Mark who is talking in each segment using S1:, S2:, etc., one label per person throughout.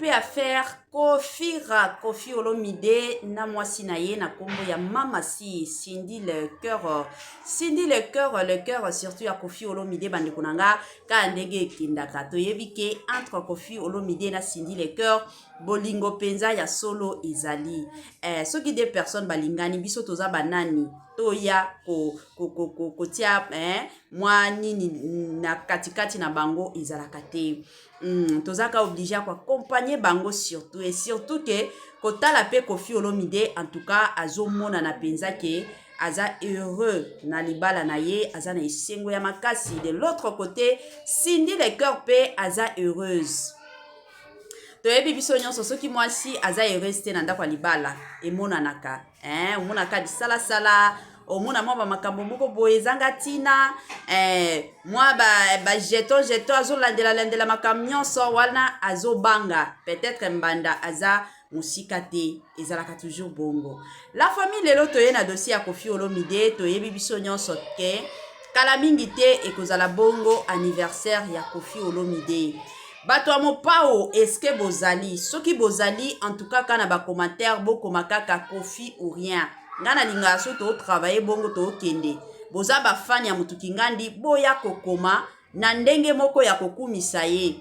S1: occupé à faire Kofi Olomide na mwasi na ye na kombo ya mama si Cindy le cœur surtout ya Kofi Olomide bande kunanga ka ndenge kindaka toyebi ke entre Kofi Olomide na Cindy le cœur bolingo penza ya solo izali soki des personnes balingani biso toza banani toya kotia mwa nini na katikati na bango izalaka te tozaka obligé kwa accompagner bango surtout et surtout que kotala pe Kofi Olomide en tout cas azomona na penza ke aza heureux na libala na ye aza na esengo ya makasi. De l'autre côté Cindy le cœur pe aza heureuse. Toyebi biso nyonso soki mwasi aza heureuse te na ndako ya libala emonanaka omonaka bisala sala omona mwa ba makambo moko boye ezanga tina mwa ba jeton azolandela makambo nyonso wana azobanga peut-être mbanda aza musika te ezalaka toujours bongo. La famille lelo toye na dossier ya Kofi Olomide toyebi biso nyonso ke kala mingi te ekozala bongo anniversaire ya Kofi Olomide. Bato ya mopao eske bozali soki bozali en tout cas kana ba commentaire bokoma kaka Kofi ou rien ngana linga so to travailler bongo to kende boza ba fan ya mutu kingandi boya kokoma na ndenge moko ya kokumisa ye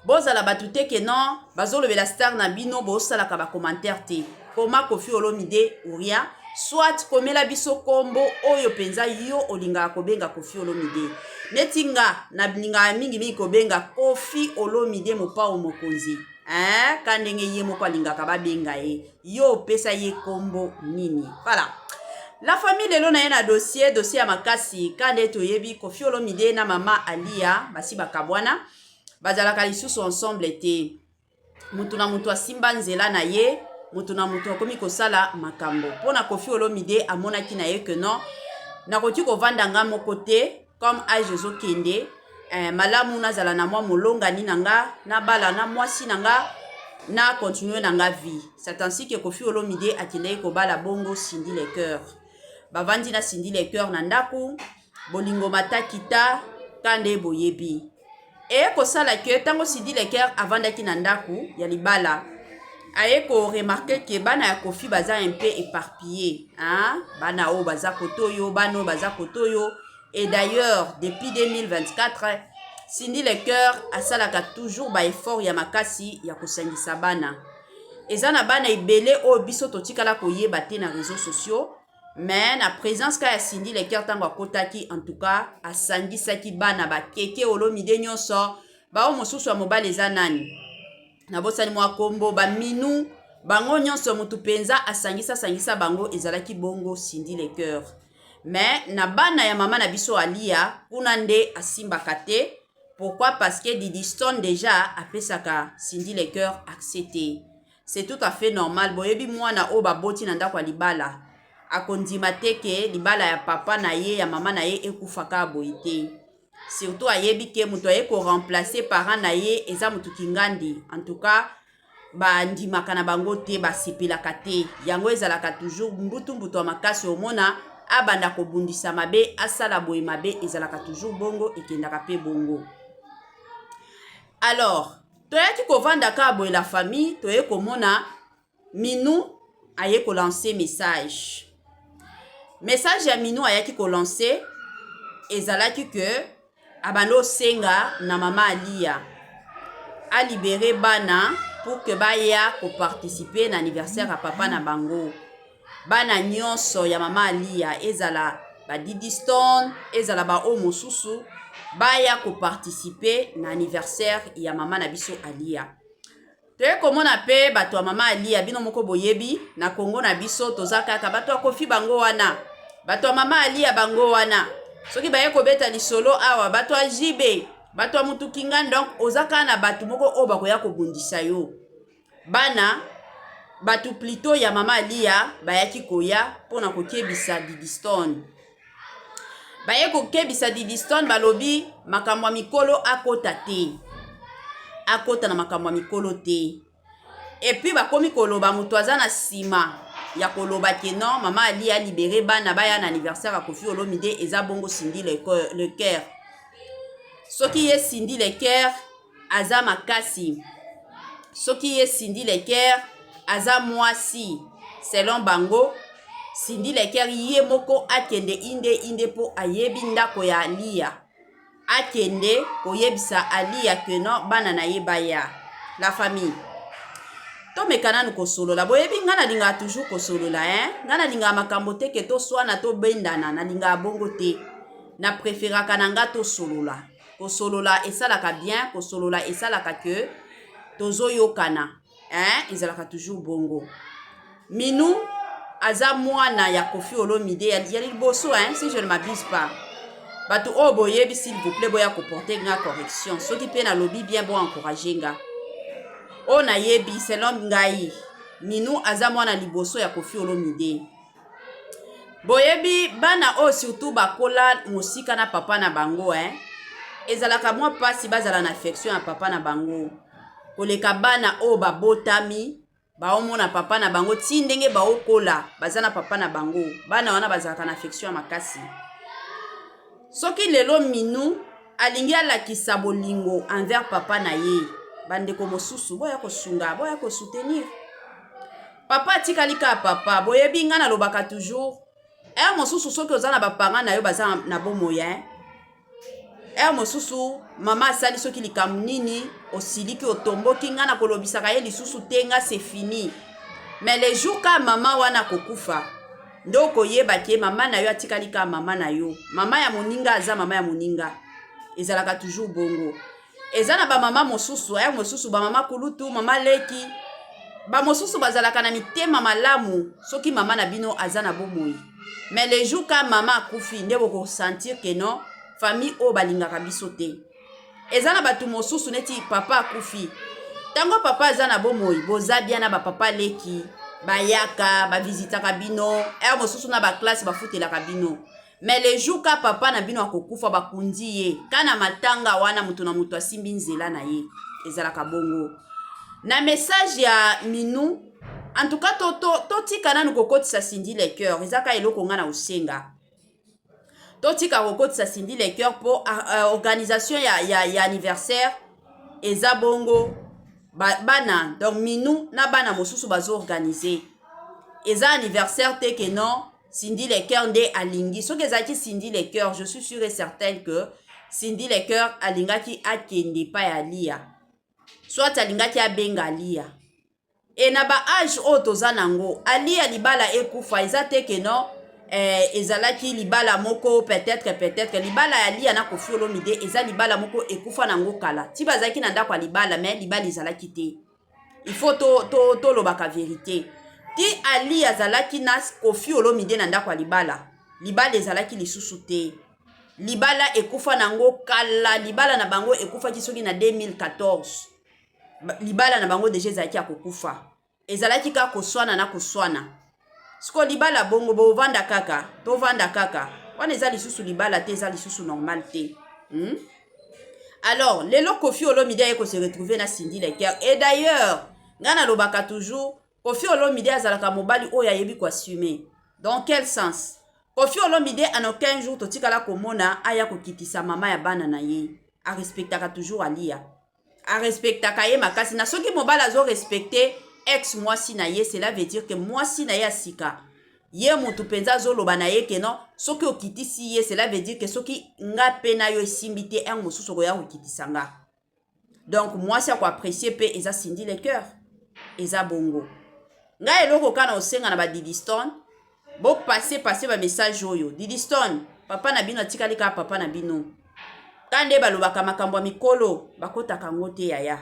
S1: bozala batu te ke non bazolobela star na bino bosala ka ba commentaire te koma Kofi Olomide ou rien soit komela biso kombo oyo penza yo olinga kobenga Kofi Olomide netinga na bilinga mingi kobenga Kofi Olomide mopao mokonzi kandenge ye moko alingaka babenga ye yo pesa ye kombo nini. Voilà, la famille lelo na ye na dossier ya makasi kande toyebi Kofi Olomide na mama Alia basi bakabwana bazalaka lisusu ensemble te mutu na mutu asimba nzela na ye mutu na mutu akomi kosala makambo pona Kofi Olomide amonaki na ye que non nakoti kovanda nga moko te comme age ezokende malamu nazala na mwa molongani nanga na bala na mwasi nanga na continuer nanga vie. C'est ainsi que Kofi Olomide akendeki kobala bongo Cindy le cœur bavandi na Cindy le cœur na ndaku bolingo matakita kande boyebi e kosala ke tango Cindy le cœur avandaki na ndaku ya libala aye ko remarquer que bana ya Kofi baza un peu éparpillé bana o baza kotoyo bano baza kotoyo. Et d'ailleurs, depuis 2024, Cindy le cœur asalaka toujours ba effort ya makasi ya kosangisa bana. Ezana bana ibele o biso totikala koyeba te na réseaux sociaux, mais na présence ka ya Cindy le cœur tango akotaki en tout cas asangisaki bana ba keke Olomide nyonso ba o mosusu ya mobali eza nani. Na bosani mwa kombo ba minu bango nyonso mutu penza sangisa bango ezalaki bongo Cindy le cœur. Mais na bana ya mama na biso Alia kuna nde asimbaka te. Pourquoi? Parce que Didi Stone déjà apesaka Cindy le cœur accepté. C'est tout à fait normal. Boyebi mwana o baboti na ndako libala akondima te ke libala ya papa na ye ya mama na ye ekufaka boyite. Surtout ayebi ke mutu aye ko remplacer parent na ye eza mutu kingandi. En tout cas ba ndimaka na bango te basepelaka te. Yango ezalaka toujours mbutu makasi omona abanda kobundisa mabe asala boye mabe ezalaka toujours bongo ekendaka pe bongo. Alors toyaki kovanda ka boye la famille toye komona Minu aye ko lancer message ya Minu ayaki ko lancer ezalaki que abando senga na mama Alia a libéré bana pour que baya ko participer na anniversaire à papa na bango. Bana nyonso ya mama Alia ezala ba Didi Stone ezala ba o mosusu baya ko participer na anniversaire ya mama na biso Alia. Toye komona pe bato ya mama Alia bino moko boyebi na Kongo na biso tozaka kaka bato ya Kofi bango wana bato ya mama Alia bango wana soki baye kobeta lisolo awa bato ya Jibe bato ya mutu kinga donc ozaka na bato moko o bakoya kobundisa yo bana batu plutôt ya mama Alia bayaki koya pona kokebisa Didi Stone. Baye kokebisa Didi Stone balobi makambo ya mikolo akota te. Akota na makambo ya mikolo te. Et puis bakomi koloba mutu aza na sima ya koloba ke non mama Alia libéré bana baya na anniversaire ya Kofi Olomide eza bongo Cindy le cœur. Soki ye Cindy le cœur aza makasi soki ye Cindy Leker aza mwasi selon bango Cindy Leker ye moko akende inde po ayebi ndako ya Alia akende koyebisa Alia que non bana na ye baya la famille to mekana nu kosolola boyebi ngana linga toujours kosolola ngana linga makambo te ke to swana to bendana na linga bongo te na préféraka nanga to solola kosolola esalaka bien kosolola esalaka que tozo yokana ezalaka toujours bongo Minou aza mwana ya Koffi Olomide ya liboso si je ne m'abuse pas batu o boyebi s'il vous plaît boya ko porter nga correction soki pe na lobby bien bon encourager nga o na yebi selon ngai Minou aza mwana liboso ya Koffi Olomide boyebi bana o surtout bakola musika na papa na bango ezalaka mwa pasi bazala na affection ya papa na bango koleka bana o babotami baomona papa na bango ti ndenge baokola baza na papa na bango bana wana bazalaka na affection ya makasi soki lelo Minou alingi alakisa bolingo envers papa na ye bandeko mosusu boya kosunga boya kosoutenir papa atikali ka papa boyebi nga nalobaka toujours mosusu soki oza na baparent na yo baza na bomoya mosusu mama asali soki likambo nini osiliki otomboki nga na kolobisaka ye lisusu te nga c'est fini mais le jour ka mama wana kokufa ndo koyeba ke mama na yo atikali ka mama na yo mama ya moninga aza mama ya moninga ezalaka toujours bongo eza na bamama mosusu mosusu bamama kulutu mama leki bamosusu bazalaka na mitema malamu soki mama na bino aza na bomoi mais le jour ka mama akufi nde bokosentir ke non famille o balingaka biso te eza na batu mosusu neti papa akufi tango papa aza na bomoi boza bien na bapapa leki bayaka bavisitaka bino mosusu na baklasse bafutelaka bino mais le jour ka papa na bino akokufa bakundi ye kana matanga wana mutu na mutu asimbi nzela na ye ezalaka bongo na message ya Minou en tout cas totika nanu kokotisa Cindy Leker ezaka eloko nga na osenga totika kokotisa Cindy Leker po organisation ya anniversaire eza bongo bana donc Minou na bana mosusu bazo organiser eza anniversaire te que non Cindy Leker nde alingi soki ezaki Cindy Leker je suis sûr et certain que Cindy Leker alingaki akende pa ya Lia soit alingaki abenga Alia e na ba age o toza nango Alia libala ekufa eza te que non ezalaki libala moko peut-être libala ya Alia na Koffi Olomide eza libala moko ekufa nango kala ti bazalaki na ndako ya libala mais libala ezalaki te il faut to lobaka vérité ti Alia azalaki na Koffi Olomide na ndako ya libala ezalaki lisusu te libala ekufa nango kala libala na bango ekufa ki soki na 2014 libala na bango deja ezalaki ya kokufa ezalaki ka koswana na koswana siko libala bongo bovanda kaka tovanda kaka wana eza lisusu libala te eza lisusu normal te alors lelo Koffi Olomide ayeko se retrouver na Cindy Leker et d'ailleurs nga nalobaka toujours Koffi Olomide azalaka mobali oyo ayebi koassumer dans quel sens Koffi Olomide en aucun jour totikala komona aya kokitisa mama ya bana na ye arespectaka toujours Alia arespectaka ye makasi na soki mobali azo respecter ex mwasi na ye cela veut dire que mwasi na ye asika ye mutu penza azoloba na ye ke non soki okitisi ye cela veut dire que soki nga pe na yo esimbi te mosusu koya kokitisa nga donc mwasi akoapprécier pe eza Cindy Leker eza bongo nga eloko kana osenga na ba Didi Stone bo passer ba message oyo Didi Stone papa na bino atikali ka papa na bino kande balobaka makambo ya mikolo bakotaka ngo te yaya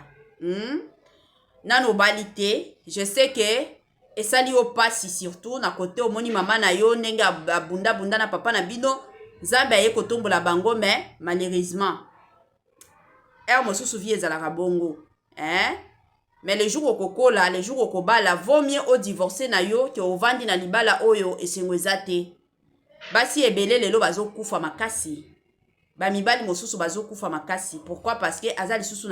S1: nano bali te je sais que esali yo pasi surtout na kote omoni mama na yo ndenge abunda na papa na bino Nzambe aye kotombola bango mais malheureusement mosusu vie ezalaka bongo mais les jours okokola les jours okobala vaut mieux o divorcer na yo ke ovandi na libala oyo esengo eza te basi ebele lelo bazokufa makasi bamibali mosusu bazokufa makasi pourquoi parce que aza lisusu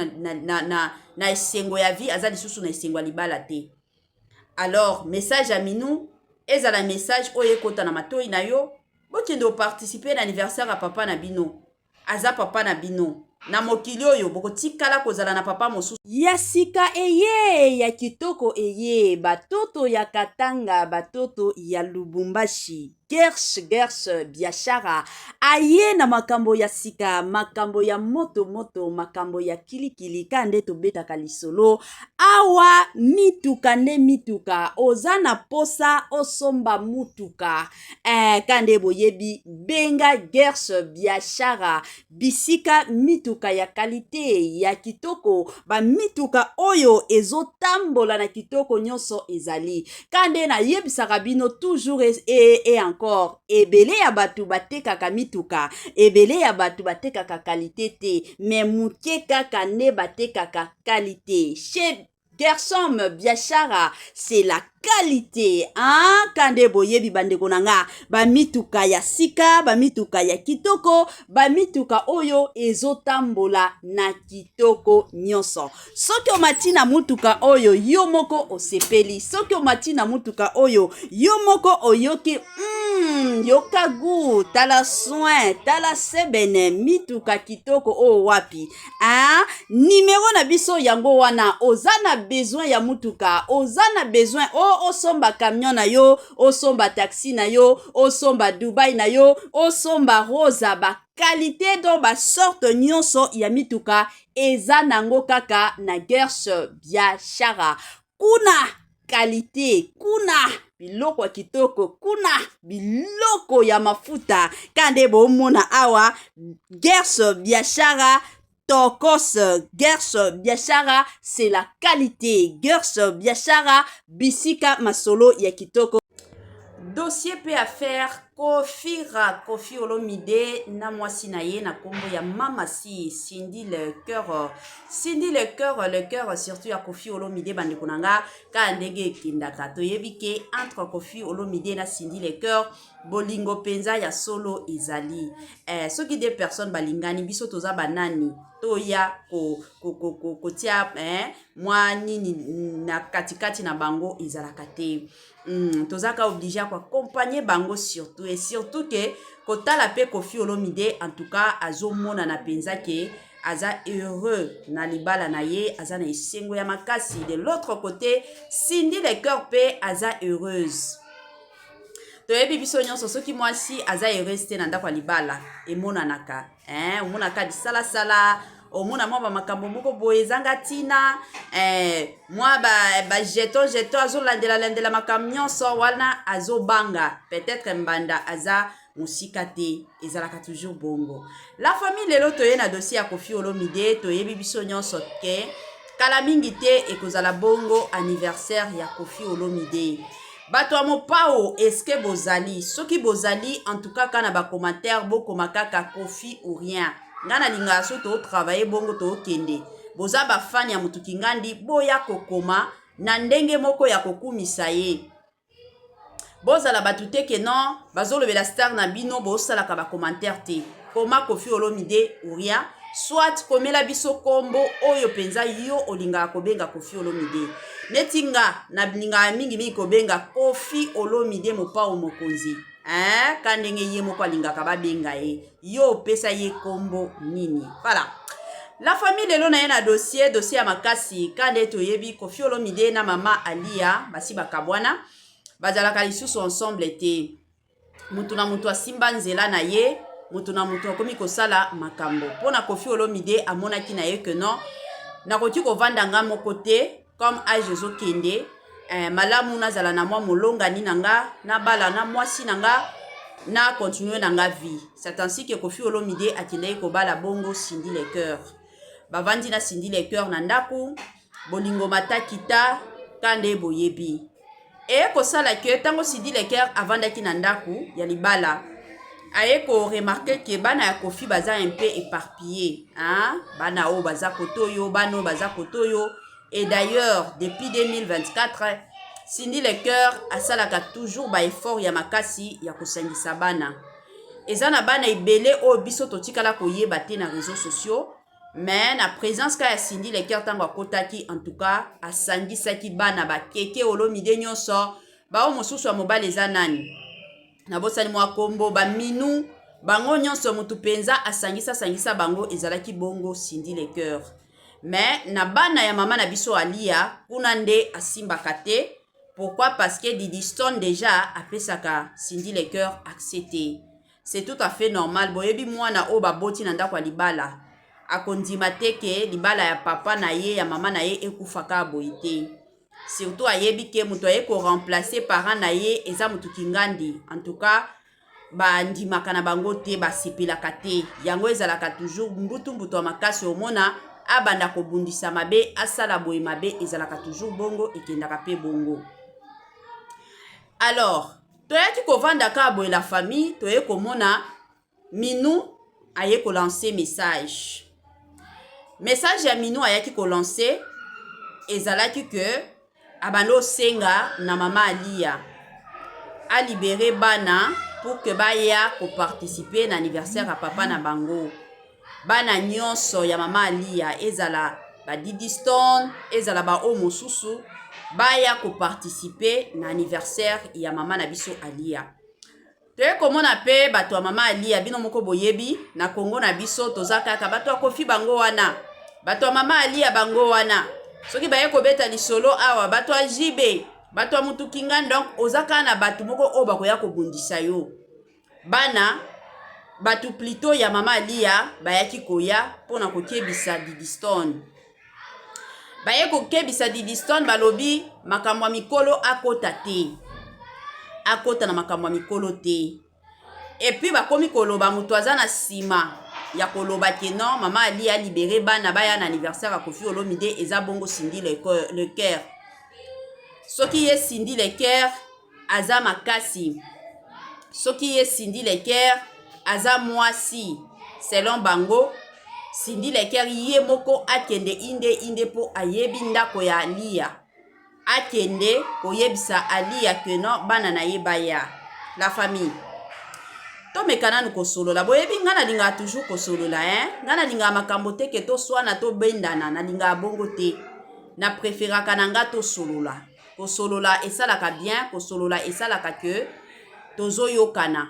S1: na esengo ya vie aza lisusu na esengo ya libala te alors message ya Minou ezala message oyo ekota na matoi na yo bokende participer na anniversaire ya papa na bino aza papa na bino na mokili oyo bokotikala kozala na papa mosusu ya sika eye ya kitoko eye batoto ya Katanga batoto ya Lubumbashi Gersh biashara aye na makambo ya sika makambo ya moto makambo ya kilikili kande tobetaka lisolo awa mituka nde mituka oza na posa osomba mutuka kande boyebi benga Gersh biashara bisika mituka ya kalite ya kitoko ba mituka oyo ezotambola na kitoko nyonso ezali kande na yebisaka bino toujours et encore ebele ya batu batekaka mituka ebele ya batu batekaka kalite te mais muke kaka nde batekaka kalite chez Gershom biashara c'est la qualité kande boyebi bandeko nanga ba mituka ya sika ba mituka ya kitoko ba mituka oyo ezotambola na kitoko nyonso soki omati na mutuka oyo yo moko osepeli soki omati na mutuka oyo yo moko oyoki yoka gu tala soin tala sebene mituka kitoko o wapi numero na biso yango wana oza na besoin ya mutuka oza na besoin osomba camion na yo osomba taxi na yo osomba Dubai na yo osomba rosa ba qualité do ba sorte nyonso ya mituka eza nango kaka na Gersh biashara kuna qualité kuna biloko ya kitoko kuna biloko ya mafuta kande bomona awa Gersh biashara Tokos Gersh biashara c'est la qualité Gersh biashara bisika masolo ya kitoko dossier pe affaire Kofi Olomide na mwasi na ye na kombo ya Mamasi Cindy le cœur surtout ya Kofi Olomide bandeko nanga ka ndenge kindaka toyebi ke entre Kofi Olomide na Cindy le cœur bolingo penza ya solo ezali soki des personnes balingani biso toza banani toya kotia mwa nini na katikati na bango ezalaka te tozaka obligé à accompagner bango surtout et surtout que kotala pe Kofi Olomide en tout cas azomona na penza ke aza heureux na libala na ye aza na esengo ya makasi de l'autre côté Cindy le cœur pe aza heureuse toyebi biso nyonso soki mwasi aza heureuse te na ndako ya libala emonanaka omonaka disalasala omona mwa bamakambo moko boye ezanga ntina mwa bajeton azolandela makambo nyonso wana azobanga peut-être mbanda aza mosika te ezalaka toujours bongo la famille lelo toye na dossier ya Kofi Olomide toyebi biso nyonso ke kala mingi te ekozala bongo anniversaire ya Kofi Olomide bato ya mopao eske bozali soki bozali en tout cas kana ba commentaire bokoma kaka Kofi ou rien ngana linga so to travailler bongo to kende boza ba fan ya mutuki ngandi boya kokoma na ndenge moko ya kokumisa ye bozala batu te ke non bazolobela star na bino bosalaka ba commentaire te koma Kofi Olomide ou rien soit komela biso kombo oyo penza yo olinga kobenga Kofi Olomide netinga na bininga mingi kobenga Kofi Olomide mopao mokonzi kandenge ye moko alingaka babenga ye yo pesa ye kombo nini voilà la famille lelo na ye na dossier ya makasi kande toyebi Kofi Olomide na mama Alia basi bakabwana bazalaka lisusu ensemble te mutu na mutu asimba nzela na ye mutu na mutu akomi kosala makambo pona Kofi Olomide amonaki na ye que non nakoti kovanda nga moko te comme age ezokende malamu nazala na mwa molongani nanga na bala na mwasi nanga na continuer nanga vie c'est ainsi que Kofi Olomide akendeki kobala bongo Cindy le cœur bavandi na Cindy le cœur na ndaku bolingo matakita kande boyebi kosala ke tango Cindy le cœur avandaki na ndaku ya libala aye ko remarquer que bana ya Kofi baza un peu éparpillé bana o baza kotoyo bano baza kotoyo. Et d'ailleurs, depuis 2024, Cindy le cœur asalaka toujours ba effort ya makasi ya kosangisa bana. Ezana bana ibele o biso totikala koyeba te na réseaux sociaux, mais na présence ka ya Cindy le cœur tango akotaki en tout cas asangisaki bana ba keke Olomide nyonso ba o mosusu ya mobali eza nani. Na bosani mwa kombo ba minu bango nyonso mutu penza asangisa bango ezalaki bongo Cindy le Cœur. Mais na bana ya mama na biso Alia kuna nde asimbaka te. Pourquoi? Parce que Didi Stone déjà apesaka Cindy le Cœur accepté. C'est tout à fait normal. Boyebi mwana o baboti na ndako libala akondima te ke libala ya papa na ye ya mama na ye ekufaka boye te. Surtout ayebi ke mutu aye ko remplacer parent na ye eza mutu kingandi. En tout cas ba ndimaka na bango te basepelaka te. Yango ezalaka toujours mbutu makasi omona abanda kobundisa mabe asala boye mabe ezalaka toujours bongo ekendaka pe bongo. Alors toyaki kovanda ka boye la famille toye komona Minou aye ko lancer message ya Minou ayaki ko lancer ezalaki que abando senga na mama Alia a libéré bana pour que baya ko participer na anniversaire à papa na bango. Bana nyonso ya mama Alia ezala ba Didi Stone ezala ba o mosusu baya ko participer na anniversaire ya mama na biso Alia. Toye komona pe bato ya mama Alia bino moko boyebi na Kongo na biso tozaka ka bato akofi bango wana. Bato ya mama Alia bango wana. Soki baye ko beta lisolo awa bato a jibe, bato a mutu kinga donc ozaka na bato moko o bakoya ko bundisa yo. Bana batu plutôt ya mama Alia bayaki koya pona kokebisa Didi Stone. Baye kokebisa Didi Stone balobi makamwa mikolo akota te. Akota na makamwa mikolo te. Et puis bakomi koloba mutu aza na sima ya koloba ke non mama Alia libéré bana baya na anniversaire a Koffi Olomide eza bongo Cindy le Cœur. Soki ye Cindy le Cœur aza makasi. Soki ye Cindy le Cœur aza mwasi selon bango Cindy le Cœur ye moko akende inde po ayebi ndako ya Alia akende koyebisa Alia que non bana na ye baya la famille to mekana nuko solola boyebi ngana linga toujours ko solola ngana linga makambo te ke to swana to bendana na linga bongo te na préféra kananga to solola ko solola esalaka bien ko solola esalaka que tozo yokana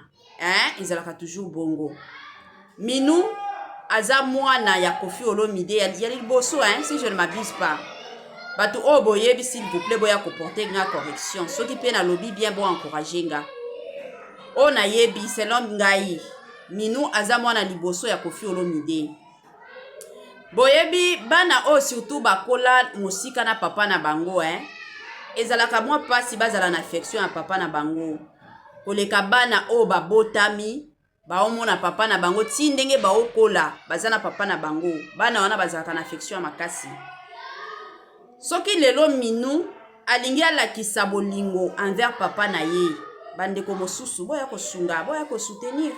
S1: ezalaka toujours bongo. Minou aza mwana ya Koffi Olomide ya liboso si je ne m'abuse pas. Batu o boyebi s'il vous plaît boya ko porter nga correction. Soki pe na lobby bien bon encourager nga. O na yebi selon ngai Minou aza mwana liboso ya Koffi Olomide. Boyebi bana o surtout bakola musika na papa na bango ezalaka mwa pasi bazala na affection ya papa na bango. Koleka bana o babotami baomona papa na bango ti ndenge baokola bazana papa na bango bana wana bazalaka na affection ya makasi. Soki lelo Minou alingi alakisa bolingo envers papa na ye bandeko mosusu boya kosunga boya ko soutenir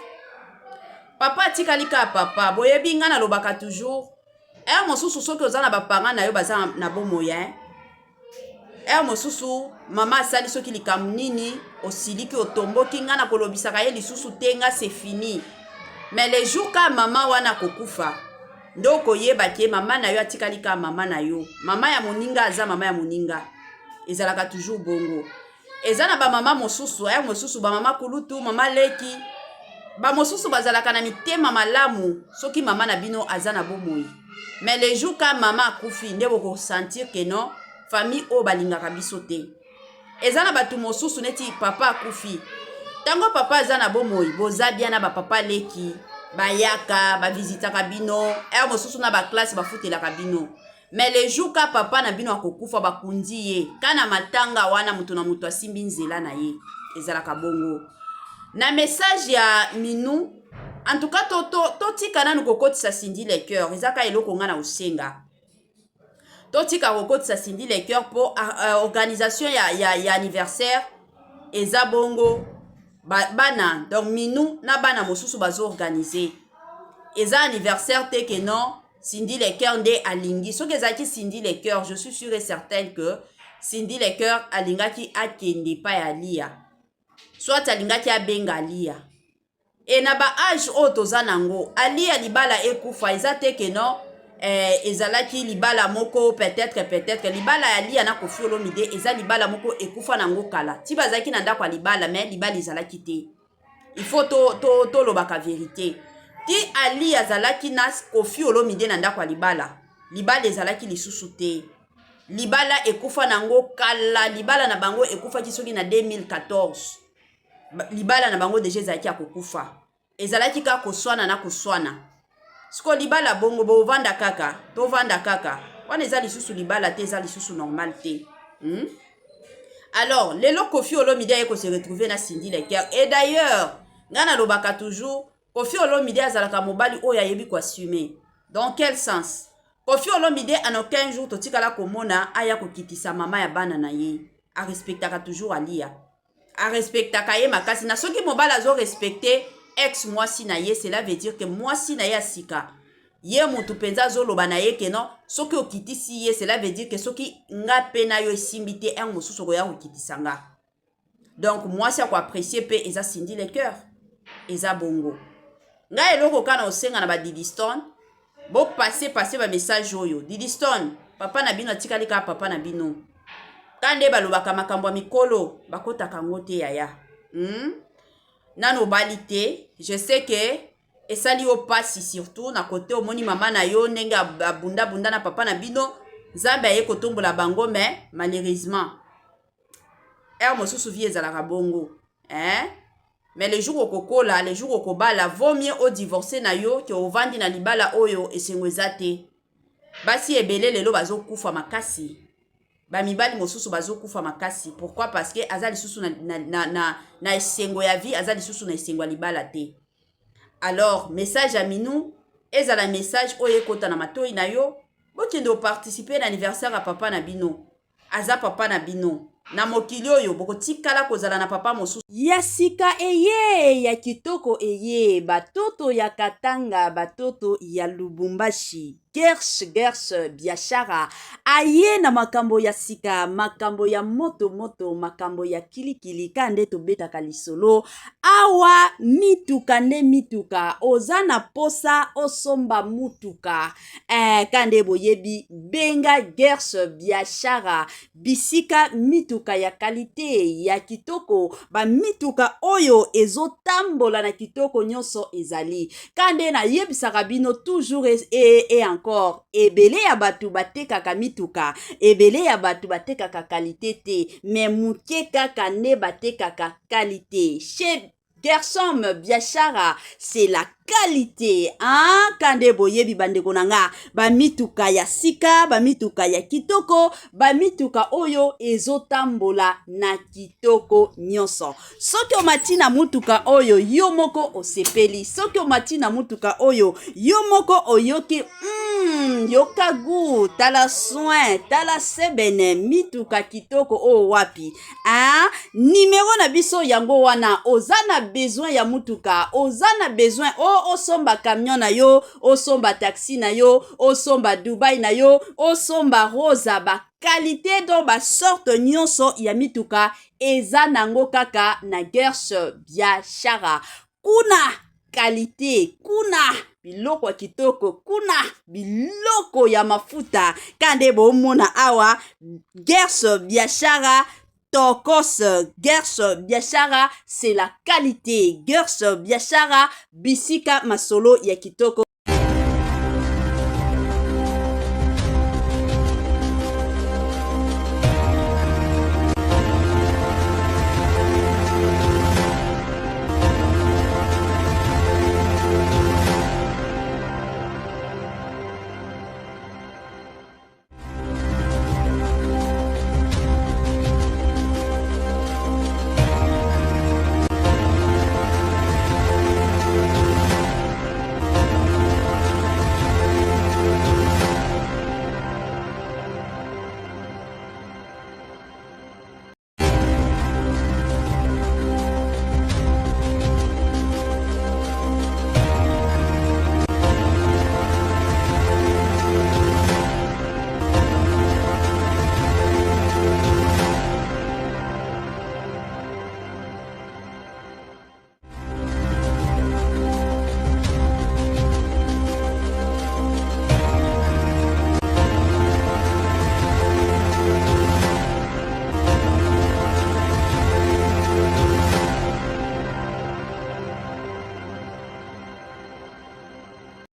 S1: papa atikalika papa boyebi nga na lobaka toujours mosusu soki ozana ba parents na yo bazana na bomoya mosusu mama asali soki likambo nini osiliki otomboki nga na kolobisaka ye lisusu te nga c'est fini. Mais les jours ka mama wana kokufa ndo koyeba ke mama na yo atikalika mama na yo mama ya moninga aza mama ya moninga ezalaka toujours bongo. Ezana ba mama mosusu mosusu ba mama kulutu mama leki ba mosusu bazalaka na mitema malamu soki mama na bino aza na bomoi. Mais les jours ka mama akufi nde boko sentir que non famille o balingaka biso te. Ezana batu mosusu neti papa akufi tango papa aza na bomoi boza bien na ba papa leki bayaka ba visitaka bino mosusu na ba classe bafutelaka bino. Mais les jours ka papa na bino akokufa bakundi ye kana matanga wana mutu na mutu asimbi nzela na ye ezalaka bongo. Na message ya Minou en tout cas to tika nanu kokotisa Cindy le Cœur ezaka eloko nga na usenga to tika kokotisa Cindy le Cœur po organisation ya anniversaire eza bongo bana donc Minou na bana mosusu bazo organiser eza anniversaire te que non Cindy le Cœur nde alingi soki ezaki Cindy le Cœur je suis sûre et certaine que Cindy le Cœur alingaki akende pa ya Lia soit alingaki abenga Alia et na ba âge o toza nango Alia libala ekufa eza te que non ezalaki libala moko peut-être libala ya Alia na Koffi Olomide eza libala moko ekufa nango kala ti bazalaki na ndako ya libala mais libala ezalaki te il faut to lobaka vérité. Ti Ali azalaki na Koffi Olomide na ndako libala. Libala ezalaki lisusu te. Libala ekufa nango kala, libala na bango ekufa kisoki na 2014. Libala na bango deja ezalaki akokufa. Ezalaki ka koswana na koswana. Siko libala bongo bo vanda kaka, to vanda kaka. Wana eza lisusu libala te, eza lisusu normal te. Alors, lelo Koffi Olomide eko se retrouver na Cindy Leker. Et d'ailleurs, ngana lobaka toujours, Koffi Olomide azalaka mobali oyo ayebi ko assumer. Dans quel sens? Koffi Olomide en aucun jour totikala komona aya kokitisa mama ya bana na ye. A respectaka toujours Alia. A respectaka ye makasi na soki mobali azo respecter ex mwasi na ye, cela veut dire que mwasi na ye asika. Ye mutu penza zoloba na ye ke non, soki okitisi ye, cela veut dire que soki nga pena yo esimbi te en mosusu koya kokitisa nga. Donc mwasi ako apprécier pe eza Cindy Leker, eza bongo. Nga eloko kana osenga na ba Diddy Stone, bo passer ba message oyo. Diddy Stone, papa na bino atikali ka papa na bino. Kande balobaka makambo mikolo, bakotaka ngote yaya. Nano balite, je sais que esali o pasi surtout na côté omoni mama na yo ndenge abunda na papa na bino, Nzambe aye kotombola bango, mais malheureusement mosusu vie ezalaka bongo. Mais les jours au kokola, les jours au kobala, vaut mieux au divorcer na yo que au vandi na libala oyo esengwezate. Basi ebele lelo bazo kufa makasi. Ba mibali mosusu bazo kufa makasi. Pourquoi? Parce que azali susu na esengo ya vie, azali susu na esengo libala te. Alors, message à minou, ezala message oye kota na matoi na yo, bokende participer na anniversaire à papa na bino. Aza papa na bino. Na mokili oyo boko tikala kozala na papa mosusu. Ya sika eye, ya kitoko eye, batoto ya Katanga, batoto ya Lubumbashi. Gersh biashara aye na makambo ya sika, makambo ya moto, makambo ya kilikili kande to beta kalisolo. Awa mituka nde mituka, ozana posa osomba mutuka. Kande boyebi benga Gersh biashara, bisika mituka ya kalite ya kitoko, ba mituka oyo ezotambola na kitoko nyonso ezali. Kande na yebisaka bino toujours et encore. Ebele ya batu batekaka mituka, ebele ya batu batekaka kalite te, mais muke kaka ne batekaka kalite. Chez Gershom biashara, c'est la qualité. Kande boyebi bandeko nanga, ba mituka ya sika, ba mituka ya kitoko, ba mituka oyo ezotambola na kitoko nyonso. Soki omati na mutuka oyo yo moko osepeli, soki omati na mutuka oyo yo moko oyoki yoka gu, tala soin, tala sebene, mituka kitoko o wapi. Numéro na biso yango wana, ozana besoin ya mutuka, ozana besoin osomba camion na yo, osomba taxi na yo, osomba Dubai na yo, osomba rosa ba qualité do ba sorte nyonso ya mituka eza nango kaka na Gersh biashara. Kuna qualité, kuna biloko ya kitoko, kuna biloko ya mafuta. Kande bomona awa Gersh biashara Tokos. Gersh biashara, c'est la qualité. Gersh biashara bisika masolo ya kitoko.